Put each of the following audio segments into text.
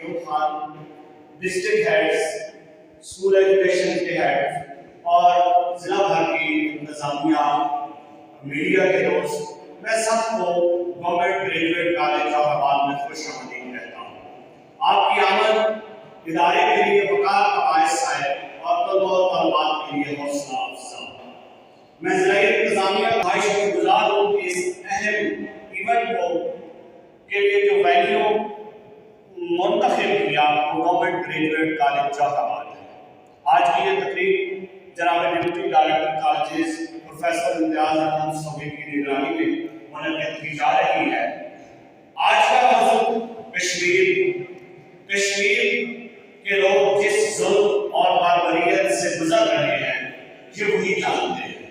Khan district heads, school education کے heads اور ضلع بھر کی انتظامیہ، میڈیا کے دوست، میں سب کو گورنمنٹ گریجویٹ کالج جوہر آباد میں خوش آمدید کہتا ہوں۔ آپ کی آمد ادارے کے لیے وقار کا باعث ہے اور طلباء و طالبات کے لیے حوصلہ افزا۔ میں ضلع انتظامیہ کا خواہش گزار ہوں کہ اس اہم ایونٹ کو کے لیے جو وینیو منتخب کیا وہ گورنمنٹ گریجویٹ کالج جوہر آباد ہے۔ آج کی یہ تقریب جناب ڈپٹی ڈائریکٹر کالجز پروفیسر امتیاز احمد صوبی کی نگرانی میں منعقد کی جا رہی ہے۔ آج کا موضوع کشمیر کے لوگ جس ظلم اور باربریت سے گزر رہے ہیں یہ وہی جانتے ہیں،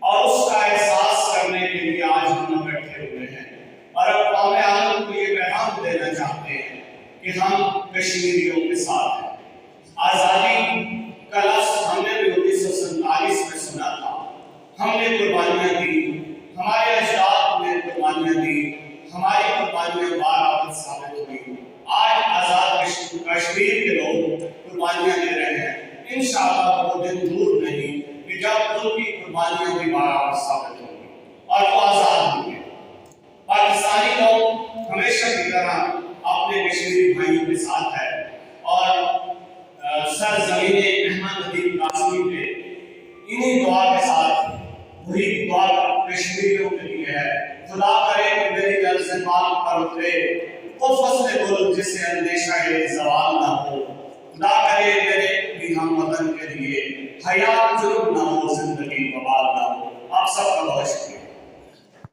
اور اس کا احساس کرنے کے لیے آج ہم بیٹھے ہوئے ہیں اور اقوام عالم کو یہ پیغام دینا چاہتے ہیں کہ ہم کشمیریوں کے ساتھ ہیں۔ آزادی کا لفظ ہم نے بھی 1947 میں سنا تھا، ہم نے قربانیاں دی، ہمارے اجداد نے قربانیاں دی، ہماری قربانیاں بار ثابت ہوئی۔ آج آزاد کشمیر کے لوگ قربانیاں دے رہے ہیں۔ انشاءاللہ وہ دن دور نہیں کہ جب ان کی قربانیاں بھی بار ثابت ہوں گی اور وہ آزاد ہوں گے۔ پاکستانی لوگ ہمیشہ کی طرح اپنے کشمیری بھائیوں کے ساتھ ہے اور سرزمین احمد ندیم قاسمی پہ انہی دعا کے ساتھ وہی دعا کشمیریوں کے لیے ہے۔ خدا کرے کہ میری دل سے پاک پر اترے وہ فصل گل جسے اندیشہ زوال نہ ہو۔ خدا کرے میرے بھی ہم وطن کے لیے حیات جرم نہ ہو، زندگی وبال نہ ہو۔ آپ سب کا بہت شکریہ۔